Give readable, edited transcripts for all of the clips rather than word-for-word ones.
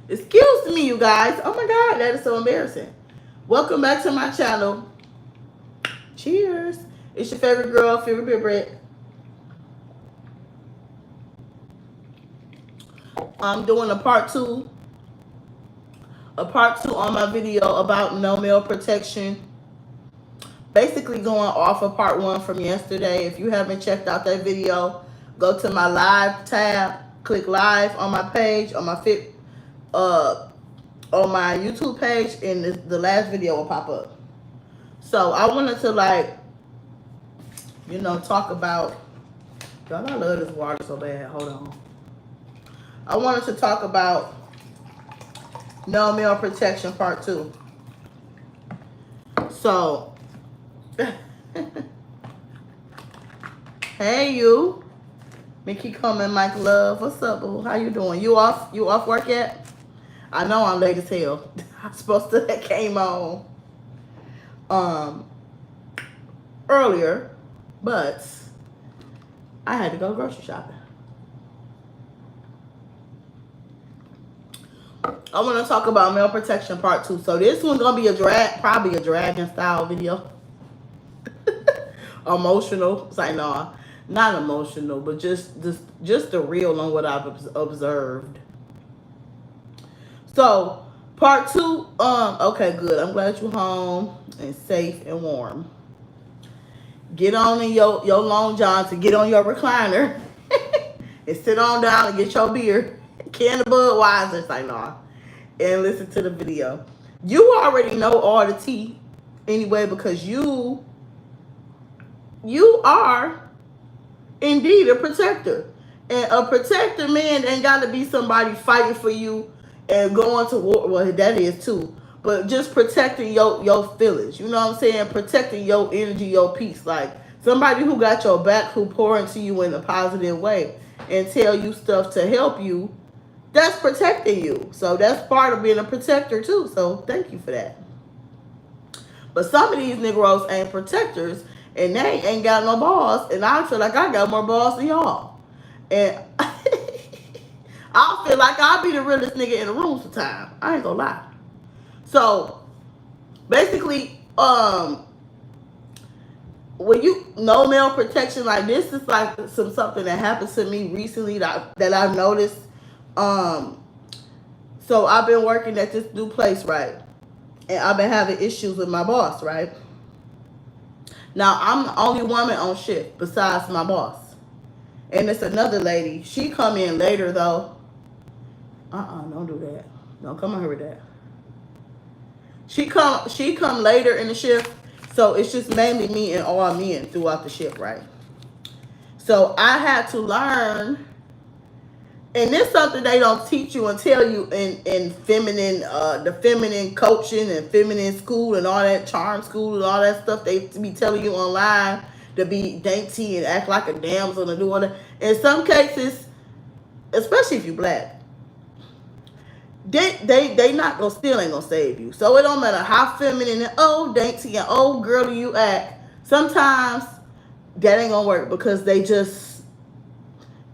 Excuse me, you guys. Oh my God, that is so embarrassing. Welcome back to my channel. Cheers. It's your favorite girl, favorite beer bread. I'm doing a part two on my video about no male protection. Basically going off of part one from yesterday. If you haven't checked out that video, go to my live tab, click live on my page, uh on my YouTube page, and the last video will pop up. So I wanted to talk about, y'all, I love this water so bad. Hold on. I wanted to talk about no male protection part two. So, hey you, Mickey coming, Mike Love. What's up, boo? How you doing? You off work yet? I know I'm late as hell. I'm supposed to have came on earlier, but I had to go grocery shopping. I want to talk about male protection part two. So this one's gonna be probably a dragon style video. Emotional. It's like, no, not emotional, but just the real on what I've observed. So part two, okay, good. I'm glad you're home and safe and warm. Get on in your long johns and get on your recliner and sit on down and get your beer, can of Budweiser. It's like, nah, and listen to the video. You already know all the tea anyway, because you are indeed a protector. And a protector, man, ain't got to be somebody fighting for you and going to war. Well, that is too. But just protecting your feelings. You know what I'm saying? Protecting your energy, your peace. Like somebody who got your back, who pour into you in a positive way and tell you stuff to help you. That's protecting you. So that's part of being a protector too. So thank you for that. But some of these Negroes ain't protectors, and they ain't got no balls, and I feel like I got more balls than y'all. And I feel like I'll be the realest nigga in the room sometimes. I ain't gonna lie. So basically, when you no male protection, like this is like something that happened to me recently that I've noticed. So I've been working at this new place, right? And I've been having issues with my boss, right? Now, I'm the only woman on shift besides my boss. And it's another lady. She come in later, though. Don't do that. Don't come on here with that. She come later in the shift, so it's just mainly me and all men throughout the shift, right? So I had to learn, and this is something they don't teach you and tell you in feminine, the feminine coaching and feminine school and all that, charm school and all that stuff they be telling you online to be dainty and act like a damsel and do all that. In some cases, especially if you black, they not gonna still ain't gonna save you. So it don't matter how feminine and dainty and girly you act. Sometimes that ain't gonna work because they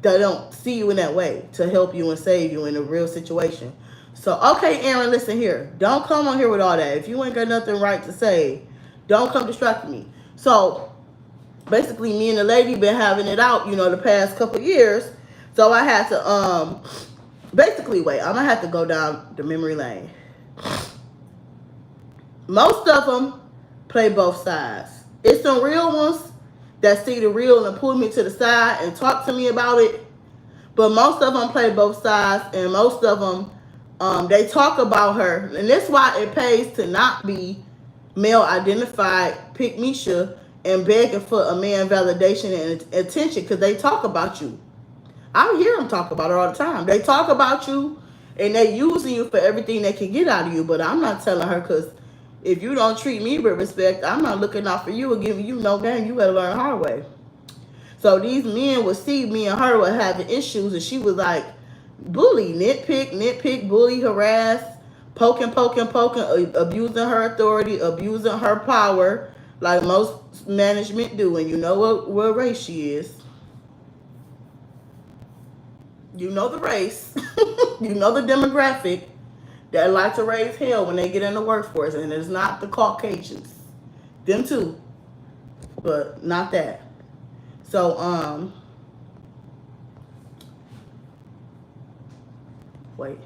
don't see you in that way to help you and save you in a real situation. So, okay, Aaron, listen here. Don't come on here with all that. If you ain't got nothing right to say, don't come distract me. So, basically, me and the lady been having it out, the past couple years. So, I had to, basically, wait. I'm going to have to go down the memory lane. Most of them play both sides. It's some real ones that see the real and pull me to the side and talk to me about it. But most of them play both sides, and most of them, they talk about her. And that's why it pays to not be male identified, pick Misha, and begging for a man validation and attention, because they talk about you. I hear them talk about her all the time. They talk about you, and they using you for everything they can get out of you. But I'm not telling her, because if you don't treat me with respect, I'm not looking out for you and giving you no game. You better learn the hard way. So these men would see me and her were having issues, and she was like, bully, nitpick, bully, harass, poking, abusing her authority, abusing her power, like most management do. And you know what race she is. You know the race. You know the demographic. that like to raise hell when they get in the workforce, and it's not the Caucasians. Them too, but not that. So, wait.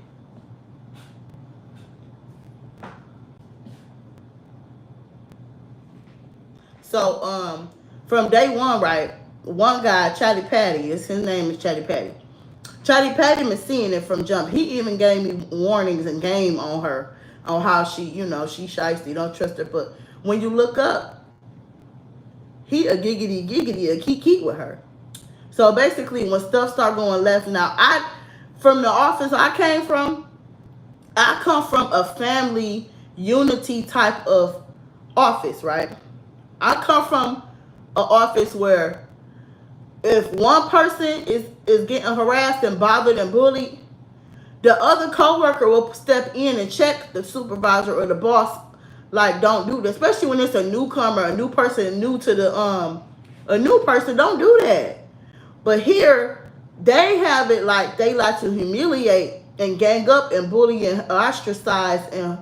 So, from day one, right, one guy, Chatty Patty, his name is Chatty Patty. Chatty Patty been seeing it from jump. He even gave me warnings and game on her, on how she, she shiesty, don't trust her. But when you look up, he a giggity a kiki with her. So basically, when stuff start going left, now from the office I came from, I come from a family unity type of office, right? I come from an office where if one person is getting harassed and bothered and bullied, the other coworker will step in and check the supervisor or the boss, like, don't do this. Especially when it's a newcomer, a new person, new to the a new person, don't do that. But here, they have it like they like to humiliate and gang up and bully and ostracize and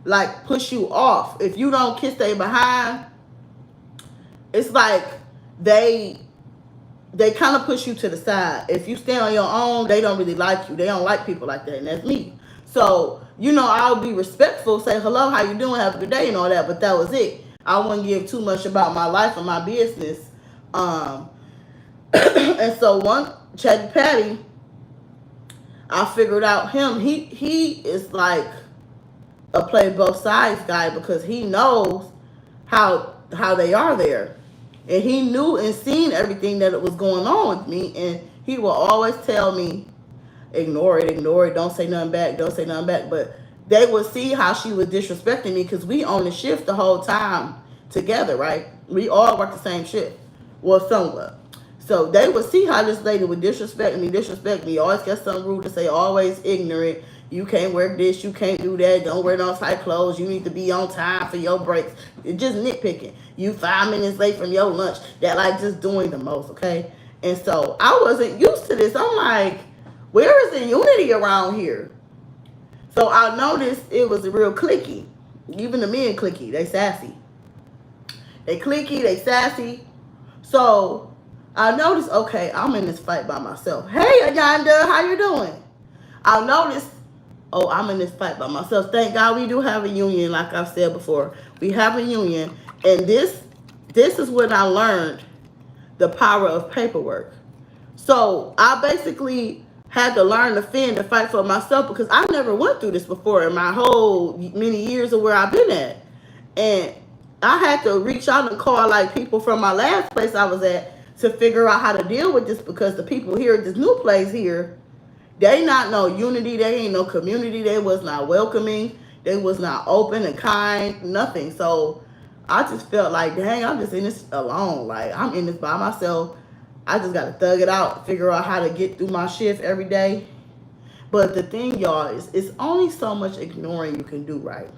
like push you off. If you don't kiss they behind, it's like they kind of push you to the side. If you stand on your own, they don't really like you. They don't like people like that, and that's me. So, I'll be respectful, say hello, how you doing, have a good day, and all that, but that was it. I wouldn't give too much about my life and my business. And so one Chatty Patty, I figured out him. He is like a play both sides guy because he knows how they are there. And he knew and seen everything that was going on with me. And he will always tell me, ignore it, don't say nothing back, don't say nothing back. But they would see how she was disrespecting me because we on the shift the whole time together, right? We all work the same shift. Well, somewhat. So they would see how this lady would disrespect me, always got something rude to say, always ignorant. You can't wear this, you can't do that, don't wear no tight clothes, you need to be on time for your breaks. It's just nitpicking. You 5 minutes late from your lunch. That like just doing the most, okay? And so I wasn't used to this. I'm like, where is the unity around here? So I noticed it was real cliquey. Even the men cliquey, they sassy. They cliquey, they sassy. So I noticed, okay, I'm in this fight by myself. Hey, Ayanda, how you doing? I noticed, oh, I'm in this fight by myself. Thank God we do have a union, like I've said before. We have a union, and this is when I learned the power of paperwork. So I basically had to learn to fend and fight for myself because I never went through this before in my whole many years of where I've been at. And I had to reach out and call like people from my last place I was at to figure out how to deal with this because the people here at this new place here, they not no unity, they ain't no community, they was not welcoming, they was not open and kind, nothing. So I just felt like, dang, I'm just in this alone. Like, I'm in this by myself. I just got to thug it out, figure out how to get through my shift every day. But the thing, y'all, is it's only so much ignoring you can do, right?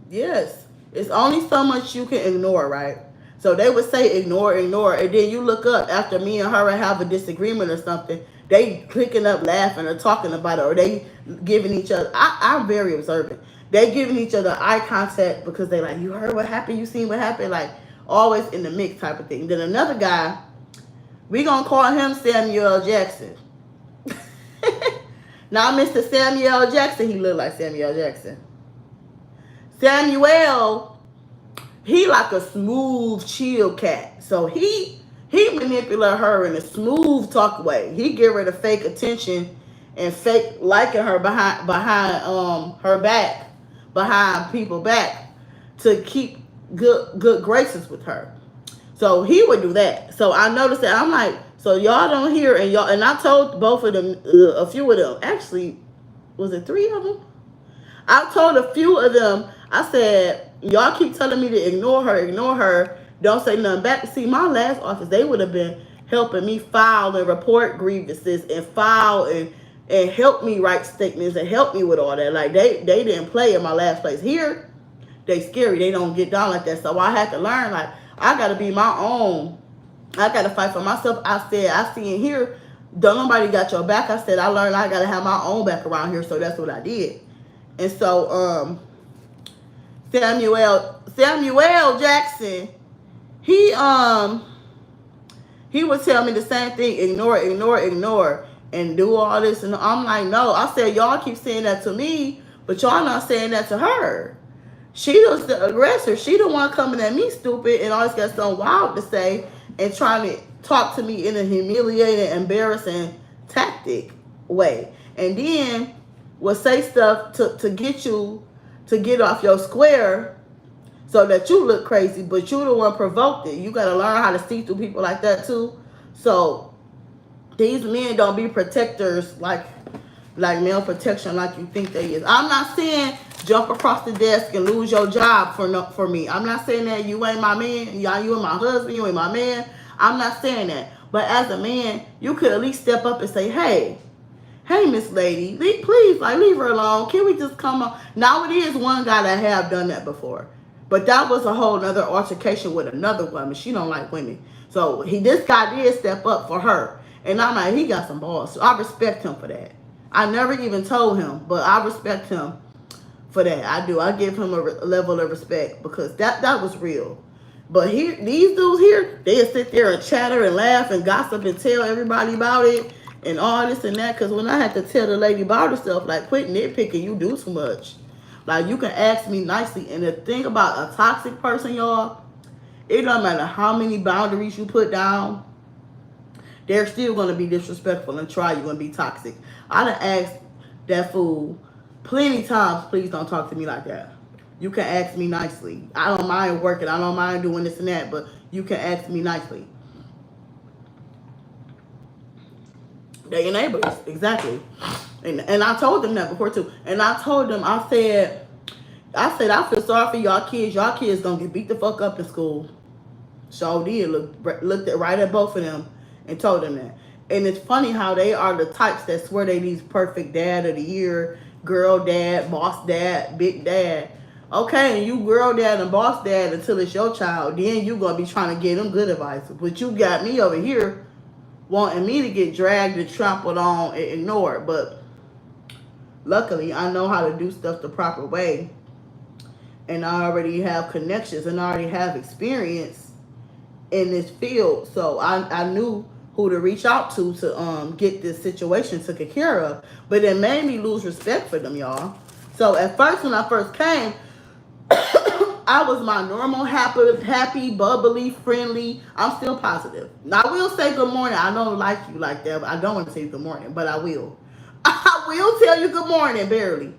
Yes, it's only so much you can ignore, right? So they would say ignore, and then you look up after me and her have a disagreement or something, they clicking up laughing or talking about it, or they giving each other, I'm very observant. They giving each other eye contact because they like, you heard what happened, you seen what happened, like always in the mix type of thing. Then another guy, we gonna call him Samuel Jackson. Now Mr. Samuel Jackson, he look like Samuel Jackson. Samuel, he like a smooth, chill cat. So he manipulate her in a smooth talk way. He give her the fake attention and fake liking her behind her back, behind people back, to keep good graces with her. So he would do that. So I noticed that. I'm like, so y'all don't hear, and I told both of them, a few of them, actually, was it 3 of them? I told a few of them, I said, y'all keep telling me to ignore her, don't say nothing back. See, my last office, they would have been helping me file and report grievances and file and help me write statements and help me with all that. Like, they didn't play in my last place. Here, they scary. They don't get down like that. So I had to learn, like, I got to be my own. I got to fight for myself. I said, I see in here, don't nobody got your back. I said I learned I gotta have my own back around here, so that's what I did. And so Samuel Jackson, he he would tell me the same thing, ignore, and do all this. And I'm like, no. I said, y'all keep saying that to me, but y'all not saying that to her. She was the aggressor. She the one coming at me stupid and always got something wild to say and trying to talk to me in a humiliating, embarrassing tactic way. And then will say stuff to get you to get off your square so that you look crazy, but you the one provoked it. You got to learn how to see through people like that too. So these men don't be protectors like male protection like you think they is. I'm not saying jump across the desk and lose your job for me. I'm not saying that you ain't my man. You ain't my husband. You ain't my man. I'm not saying that. But as a man, you could at least step up and say, hey, Miss Lady, please, like, leave her alone. Can we just come on? Now, it is one guy that have done that before. But that was a whole other altercation with another woman. She don't like women. So this guy did step up for her. And I'm like, he got some balls. So I respect him for that. I never even told him, but I respect him for that. I do. I give him a level of respect because that was real. But here, these dudes here, they'll sit there and chatter and laugh and gossip and tell everybody about it and all this and that. Because when I had to tell the lady about herself, like, quit nitpicking, you do too much. Like, you can ask me nicely. And the thing about a toxic person, y'all, it don't matter how many boundaries you put down, they're still going to be disrespectful and try you and be toxic. I done asked that fool plenty times, please don't talk to me like that. You can ask me nicely. I don't mind working. I don't mind doing this and that, but you can ask me nicely. They enablers, exactly. And I told them that before too. And I told them, I said, I feel sorry for y'all kids. Y'all kids gonna get beat the fuck up in school. So did looked right at both of them and told them that. And it's funny how they are the types that swear they these perfect dad of the year, girl dad, boss dad, big dad. Okay, and you girl dad and boss dad until it's your child. Then you gonna be trying to give them good advice. But you got me over here wanting me to get dragged and trampled on and ignored. But luckily, I know how to do stuff the proper way. And I already have connections and I already have experience in this field. So I knew who to reach out to get this situation taken care of. But it made me lose respect for them, y'all. So at first, when I first came, I was my normal, happy, bubbly, friendly. I'm still positive. Now, I will say good morning. I don't like you like that. But I don't want to say good morning, but I will. I will tell you good morning, barely.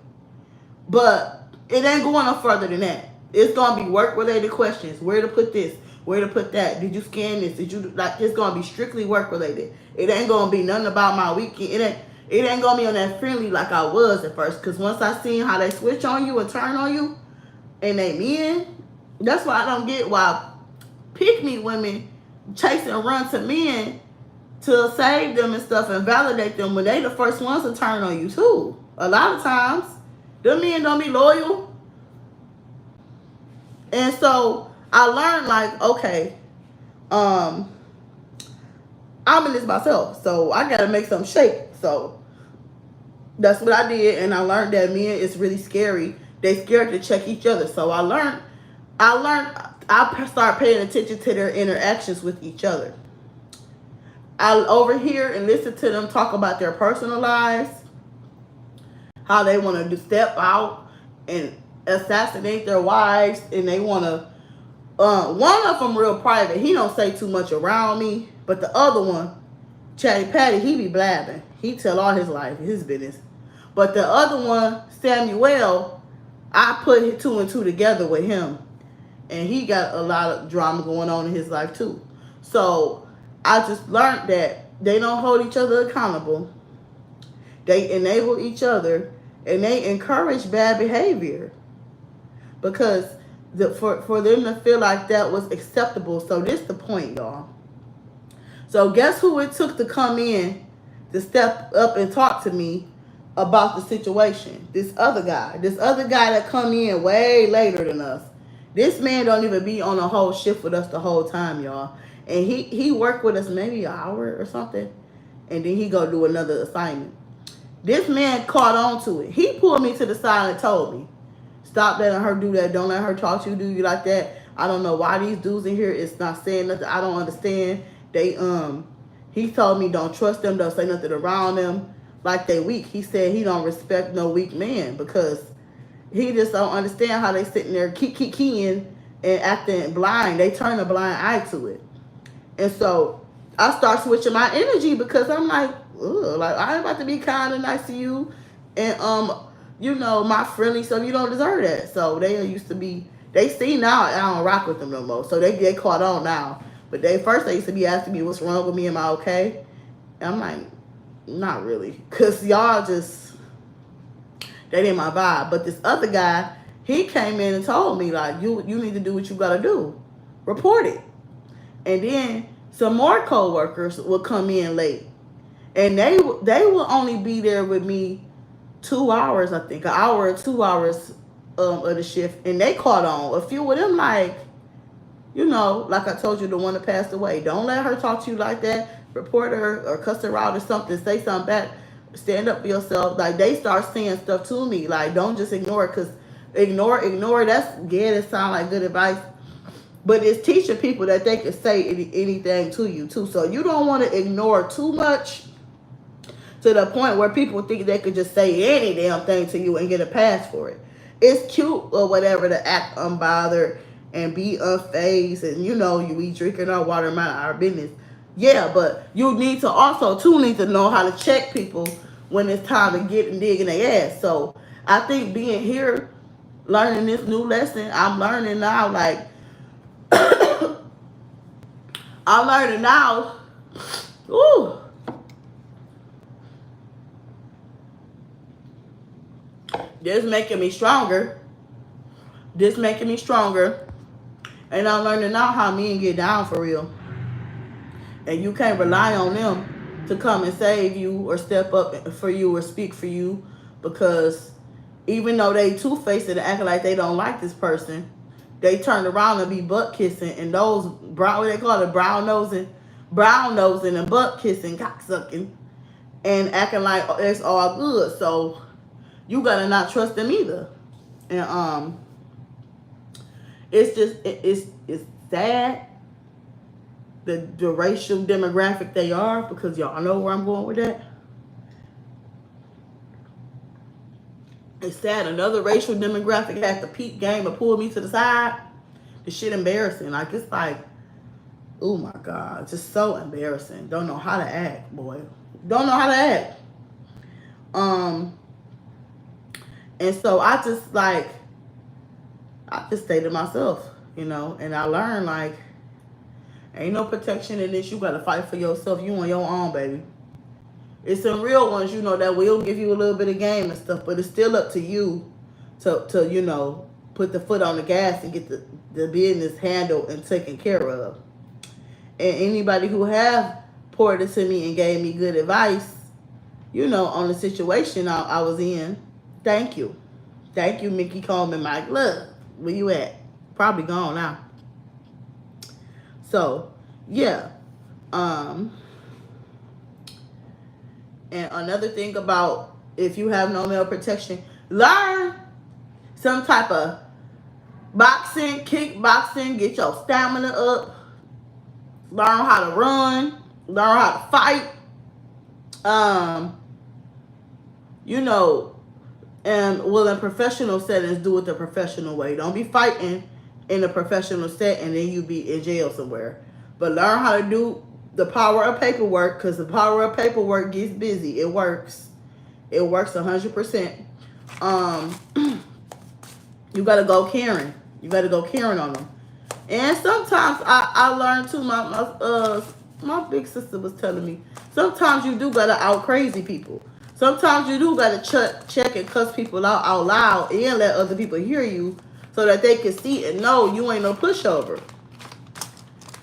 But it ain't going no further than that. It's going to be work-related questions. Where to put this? Where to put that? Did you scan this? Did you, like, it's going to be strictly work-related. It ain't going to be nothing about my weekend. It ain't going to be on that friendly like I was at first. Because once I seen how they switch on you and turn on you, and they men, that's why I don't get why pick-me women chase and run to men to save them and stuff and validate them when they the first ones to turn on you too. A lot of times, them men don't be loyal. And so I learned, like, okay, I'm in this myself, so I gotta make something shake. So that's what I did, and I learned that men is really scary. They scared to check each other. So I started paying attention to their interactions with each other. I overhear and listen to them talk about their personal lives, how they want to step out and assassinate their wives, and they want to. One of them real private. He don't say too much around me, but the other one, Chatty Patty, he be blabbing. He tell all his life, his business. But the other one, Samuel, I put 2 and 2 together with him, and he got a lot of drama going on in his life too. So I just learned that they don't hold each other accountable. They enable each other, and they encourage bad behavior because for them to feel like that was acceptable. So this the point, y'all. So guess who it took to come in to step up and talk to me about the situation? This other guy that come in way later than us. This man don't even be on a whole shift with us the whole time, y'all. And he worked with us maybe an hour or something. and then he go do another assignment. This man caught on to it. He pulled me to the side and told me, stop letting her do that. Don't let her talk to you, do you like that. I don't know why these dudes in here is not saying nothing. I don't understand. He told me don't trust them, don't say nothing around them like they weak. He said he don't respect no weak man because he just don't understand how they sitting there keying and acting blind. They turn a blind eye to it. And so I start switching my energy because I'm like, ugh, like I'm about to be kind and nice to you, and my friendly stuff. You don't deserve that. So they used to be. They see now I don't rock with them no more. So they caught on now. But they used to be asking me what's wrong with me. Am I okay? And I'm like, not really, cause y'all just that ain't my vibe. But this other guy, he came in and told me like, you need to do what you gotta do, report it. And then some more coworkers would come in late, and they will only be there with me 2 hours, I think, an hour or 2 hours of the shift, and they caught on. A few of them like, like I told you, the one that passed away. Don't let her talk to you like that. Report her or cuss her out or something. Say something back. Stand up for yourself. Like they start saying stuff to me. Like don't just ignore it, cause ignore. That sound like good advice. But it's teaching people that they can say anything to you too. So you don't want to ignore too much to the point where people think they could just say any damn thing to you and get a pass for it. It's cute or whatever to act unbothered and be unfazed, and you be drinking our water, mind our business. Yeah, but you need to also need to know how to check people when it's time to get and dig in their ass. So I think being here, learning this new lesson, I'm learning now. Like I'm learning now. Ooh. This making me stronger. And I'm learning now how men get down for real. And you can't rely on them to come and save you or step up for you or speak for you, because even though they two-faced and acting like they don't like this person, they turn around and be butt kissing, and those brown, what they call it, brown nosing and butt kissing, cocksucking, and acting like it's all good. So you gotta not trust them either. And it's just it's sad the racial demographic they are, because y'all know where I'm going with that. It's sad another racial demographic had the peak game and pulled me to the side. The shit embarrassing. Like it's like, oh my God, just so embarrassing. Don't know how to act, boy. Don't know how to act. And so I just stay to myself, and I learned like, ain't no protection in this. You gotta fight for yourself. You on your own, baby. It's some real ones, that will give you a little bit of game and stuff, but it's still up to you to put the foot on the gas and get the business handled and taken care of. And anybody who have poured into me and gave me good advice, on the situation I was in, thank you. Thank you, Mickey Coleman, Mike Love. Where you at? Probably gone now. So, yeah. And another thing about if you have no male protection, learn some type of boxing, kickboxing, get your stamina up, learn how to run, learn how to fight. And in professional settings, do it the professional way. Don't be fighting in a professional set and then you be in jail somewhere. But learn how to do the power of paperwork, because the power of paperwork gets busy. It works. It works 100%. You gotta go Karen. You gotta go Karen on them. And sometimes I learned too. My big sister was telling me, sometimes you do gotta out crazy people. Sometimes you do gotta check and cuss people out loud and let other people hear you, so that they can see and know you ain't no pushover.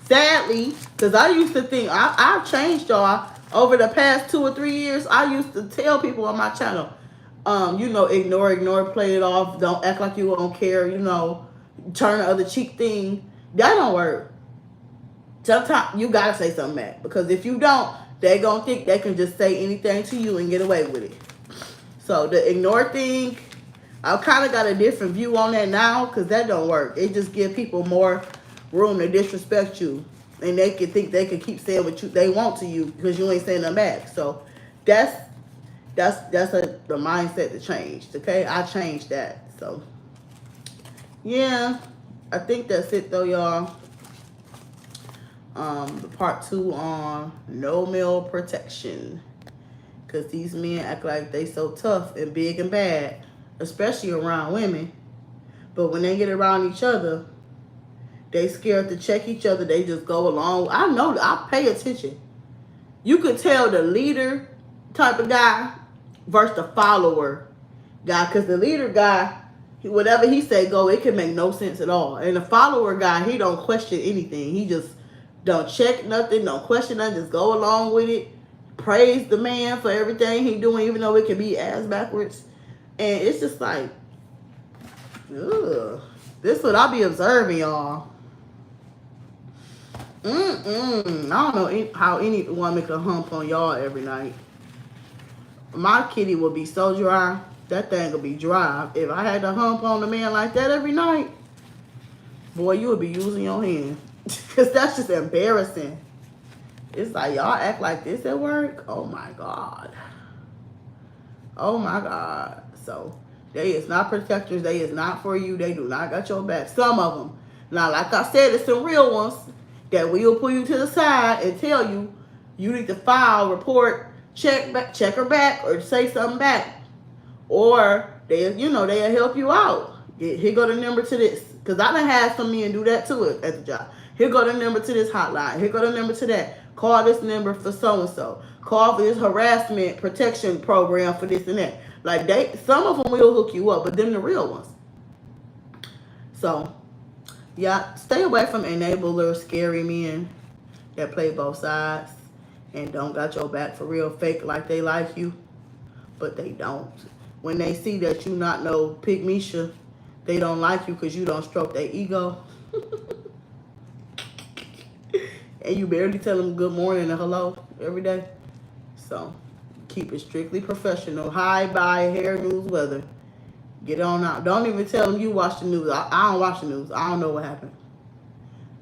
Sadly, because I used to think, I've changed, y'all. Over the past 2 or 3 years, I used to tell people on my channel, ignore, play it off, don't act like you don't care, turn the other cheek thing. That don't work. Sometimes you gotta say something back, because if you don't, they gonna think they can just say anything to you and get away with it. So the ignore thing, I've kind of got a different view on that now because that don't work. It just gives people more room to disrespect you, and they can think they can keep saying what they want to you because you ain't saying them back. So that's the mindset to change. Okay, I changed that. So yeah, I think that's it though, y'all. The part 2 on no male protection, because these men act like they so tough and big and bad, especially around women, but when they get around each other, they scared to check each other. They just go along. I know, I pay attention. You could tell the leader type of guy versus the follower guy, because the leader guy, whatever he say go, it can make no sense at all. And the follower guy, he don't question anything. He just don't check nothing, don't question nothing, just go along with it. Praise the man for everything he doing, even though it can be ass backwards. And it's just like, ugh. This is what I be observing, y'all. I don't know how any woman can hump on y'all every night. My kitty will be so dry. That thing will be dry. If I had to hump on a man like that every night, boy, you would be using your hand. Because that's just embarrassing. It's like, y'all act like this at work? Oh, my God. Oh, my God. So, they is not protectors. They is not for you. They do not got your back. Some of them. Now, like I said, it's some real ones that will pull you to the side and tell you, you need to file, report, check her back, or say something back. Or, they'll help you out. Here go the number to this. Because I done had some men do that too at the job. Here go the number to this hotline. Here go the number to that. Call this number for so-and-so. Call for this harassment protection program for this and that. Like, some of them will hook you up, but them the real ones. So, yeah, stay away from enablers, scary men that play both sides and don't got your back for real, fake like they like you, but they don't. When they see that you not no pygmisha, they don't like you because you don't stroke their ego. And you barely tell them good morning and hello every day. So, keep it strictly professional. Hi, bye, hair, news, weather. Get on out. Don't even tell them you watch the news. I don't watch the news. I don't know what happened.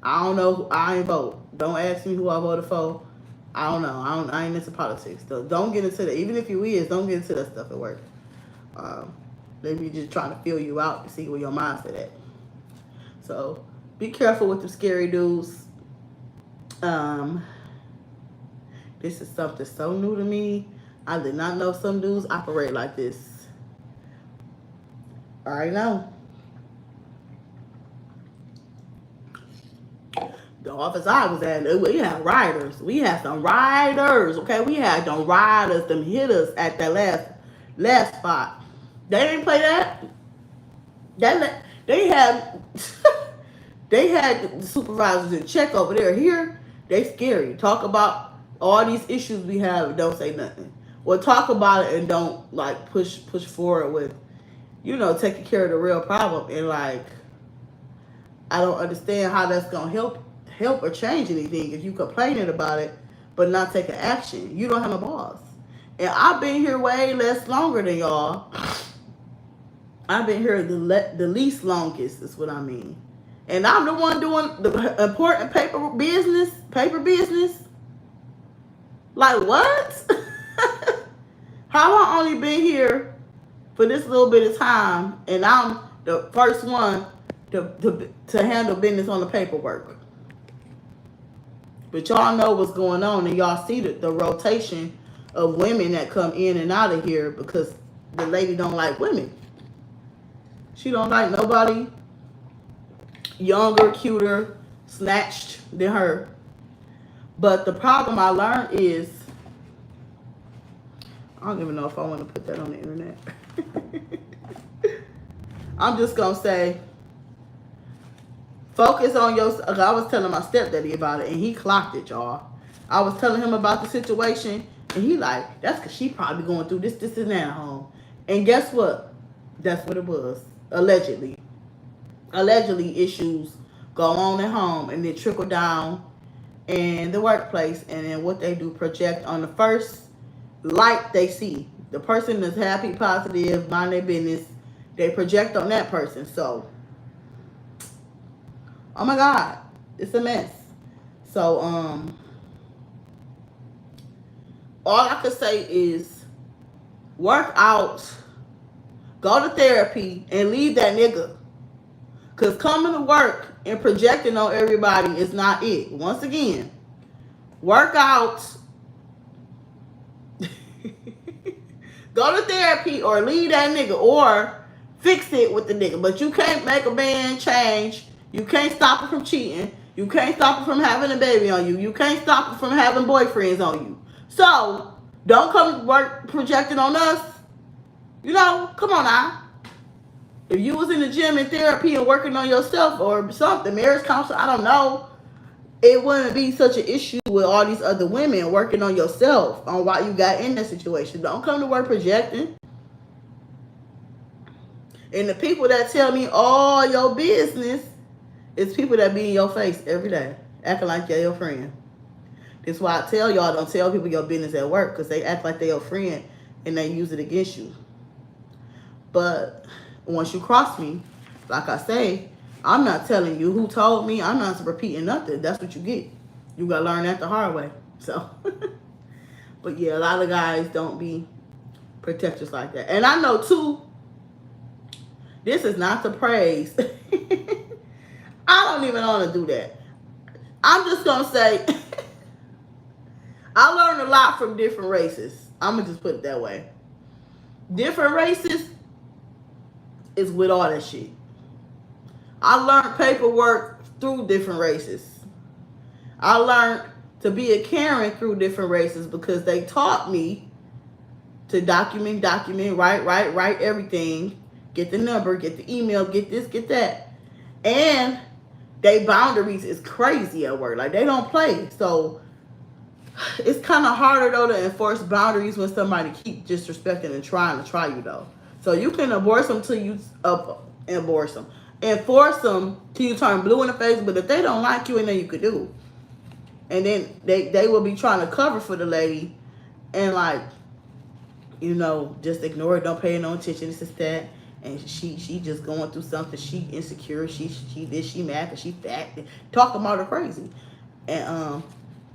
I don't know. I ain't vote. Don't ask me who I voted for. I don't know. I ain't into politics. So don't get into that. Even if you is, don't get into that stuff at work. They be just trying to feel you out to see where your mindset at. So be careful with the scary dudes. This is something so new to me. I did not know some dudes operate like this. I already know. The office I was at, we had riders. We had some riders, okay? We had them riders, them hitters at that last spot. They didn't play that. They had they had the supervisors in check over there. Here, they scary. Talk about all these issues we have and don't say nothing. Or talk about it and don't like push forward with, taking care of the real problem. And like, I don't understand how that's gonna help or change anything if you complaining about it but not taking action. You don't have a boss. And I've been here way longer than y'all. I've been here the least longest is what I mean. And I'm the one doing the important paper business. Like what? How I only been here for this little bit of time and I'm the first one to handle business on the paperwork. But y'all know what's going on and y'all see the rotation of women that come in and out of here because the lady don't like women. She don't like nobody younger, cuter, snatched than her. But the problem I learned is, I don't even know if I want to put that on the internet. I'm just going to say, focus on your, I was telling my stepdaddy about it and he clocked it, y'all. I was telling him about the situation and he like, that's because she probably going through this and that at home. And guess what? That's what it was. Allegedly issues go on at home and then trickle down in the workplace, and then what they do, project on the first light they see. The person that's happy, positive, mind their business, they project on that person. So, oh my God, it's a mess. So, all I could say is work out, go to therapy, and leave that nigga. Because coming to work and projecting on everybody is not it. Once again, work out, go to therapy, or leave that nigga, or fix it with the nigga. But you can't make a man change. You can't stop him from cheating. You can't stop him from having a baby on you. You can't stop him from having boyfriends on you. So, don't come to work projecting on us. You know, come on now. If you was in the gym in therapy and working on yourself or something, marriage counselor, I don't know, it wouldn't be such an issue with all these other women working on yourself, on why you got in that situation. Don't come to work projecting. And the people that tell me all your business is people that be in your face every day, acting like they're your friend. That's why I tell y'all, don't tell people your business at work, because they act like they're your friend and they use it against you. But once you cross me, like I say, I'm not telling you who told me. I'm not repeating nothing. That's what you get. You got to learn that the hard way. So, but yeah, a lot of guys don't be protectors like that. And I know, too, this is not to praise. I don't even want to do that. I'm just going to say, I learned a lot from different races. I'm going to just put it that way. Different races is with all that shit. I learned paperwork through different races. I learned to be a Karen through different races because they taught me to document, write everything, get the number, get the email, get this, get that. And they boundaries is crazy at work. Like, they don't play. So it's kind of harder, though, to enforce boundaries when somebody keep disrespecting and trying to try you, though. So you can enforce them till you enforce them. Enforce them till you turn blue in the face. But if they don't like you, and then you could do. And then they will be trying to cover for the lady. And like, you know, just ignore it. Don't pay no attention. This is that. And she just going through something. She insecure. She this. She mad because she fat. Talk about her crazy. And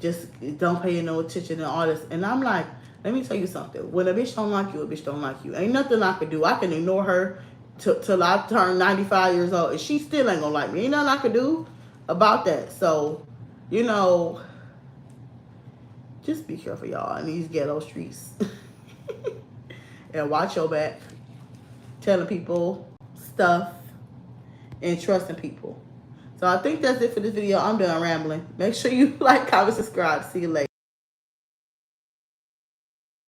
just don't pay no attention and all this. And I'm like, let me tell you something. When a bitch don't like you, a bitch don't like you. Ain't nothing I can do. I can ignore her till I turn 95 years old. And she still ain't gonna like me. Ain't nothing I can do about that. So, you know, just be careful, y'all, in these ghetto streets. And watch your back. Telling people stuff and trusting people. So I think that's it for this video. I'm done rambling. Make sure you like, comment, subscribe. See you later.